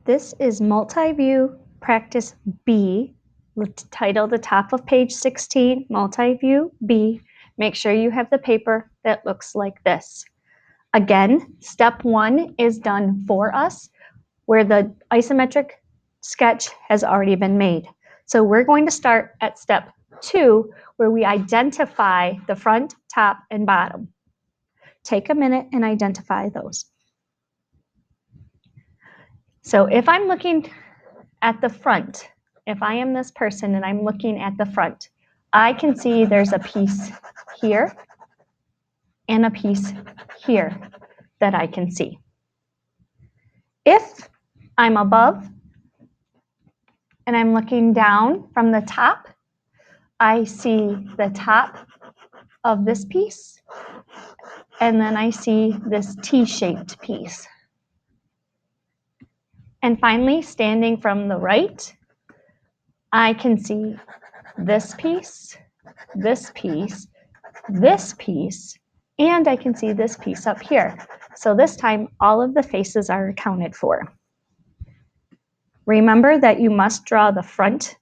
This is Multiview Practice B, titled the top of page 16, Multiview B. Make sure you have the paper that looks like this. Again, step 1 is done for us, where the isometric sketch has already been made. So we're going to start at step 2, where we identify the front, top, and bottom. Take a minute and identify those. So if I'm looking at the front, if I am this person and I'm looking at the front, I can see there's a piece here and a piece here that I can see. If I'm above and I'm looking down from the top, I see the top of this piece, and then I see this T-shaped piece. And finally, standing from the right, I can see this piece, this piece, this piece, and I can see this piece up here. So this time, all of the faces are accounted for. Remember that you must draw the front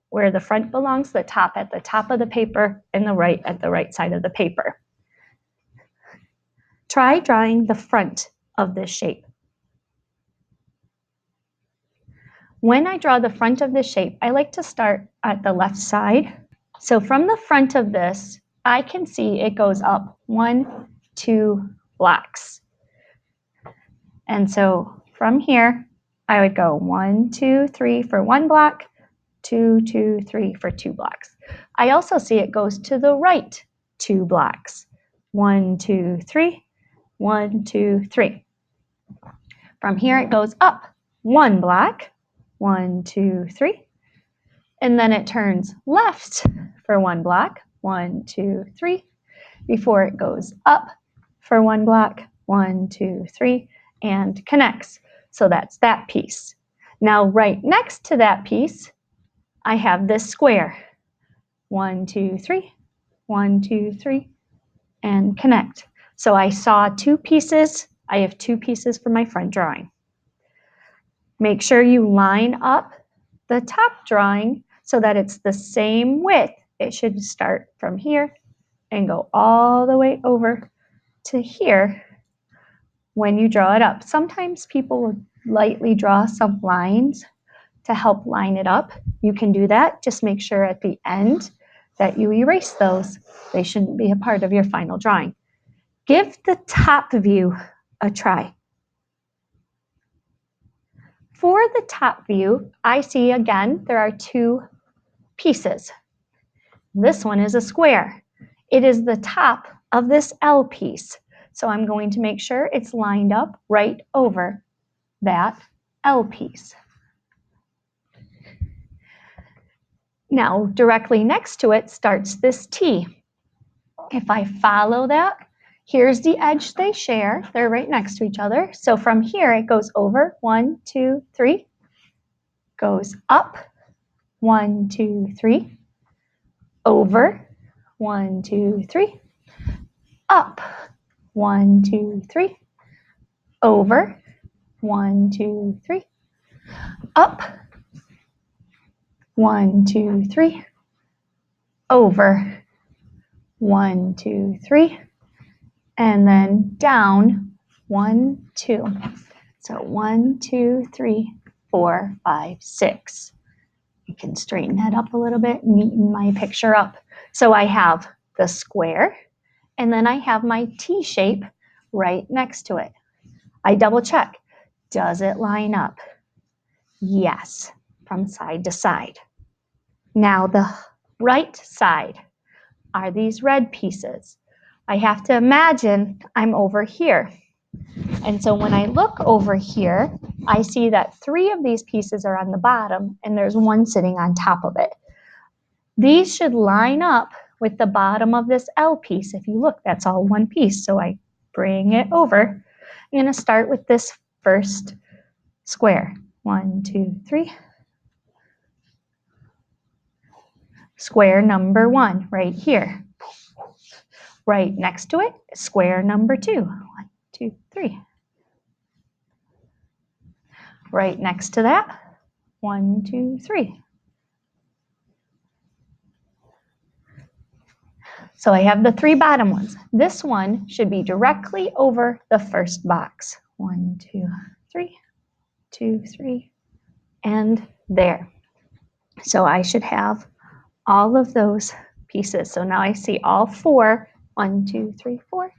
where the front belongs, the top at the top of the paper, and the right at the right side of the paper. Try drawing the front of this shape. When I draw the front of this shape, I like to start at the left side. So from the front of this, I can see it goes up 1, 2 blocks. And so from here, I would go 1, 2, 3 for 1 block, 2, 2, 3 for 2 blocks. I also see it goes to the right 2 blocks. 1, 2, 3, 1, 2, 3. From here, it goes up 1 block, 1, 2, 3. And then it turns left for 1 block, 1, 2, 3, before it goes up for 1 block, 1, 2, 3, and connects. So that's that piece. Now, right next to that piece, I have this square. 1, 2, 3, 1, 2, 3, and connect. So I saw 2 pieces. I have 2 pieces for my front drawing. Make sure you line up the top drawing so that it's the same width. It should start from here and go all the way over to here when you draw it up. Sometimes people will lightly draw some lines to help line it up. You can do that. Just make sure at the end that you erase those. They shouldn't be a part of your final drawing. Give the top view a try. For the top view, I see again there are 2 pieces. This one is a square. It is the top of this L piece. So I'm going to make sure it's lined up right over that L piece. Now, directly next to it starts this T. If I follow that, here's the edge they share. They're right next to each other. So from here, it goes over 1, 2, 3, goes up 1, 2, 3, over 1, 2, 3, up 1, 2, 3, over 1, 2, 3, up 1, 2, 3, over 1, 2, 3, and then down 1, 2. So 1, 2, 3, 4, 5, 6. You can straighten that up a little bit, neaten my picture up. So I have the square, and then I have my T shape right next to it. I double check. Does it line up? Yes, from side to side. Now the right side are these red pieces. I have to imagine I'm over here. And so when I look over here, I see that 3 of these pieces are on the bottom and there's 1 sitting on top of it. These should line up with the bottom of this L piece. If you look, that's all 1 piece. So I bring it over. I'm going to start with this first square. 1, 2, 3. Square number 1 right here. Right next to it, square number 2. 1, 2, 3. right next to that. 1, 2, 3. So I have the 3 bottom ones. This one should be directly over the first box. 1, 2, 3, 2, 3, and there. So I should have all of those pieces. So now I see all 4, 1, 2, 3, 4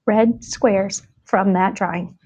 red squares from that drawing.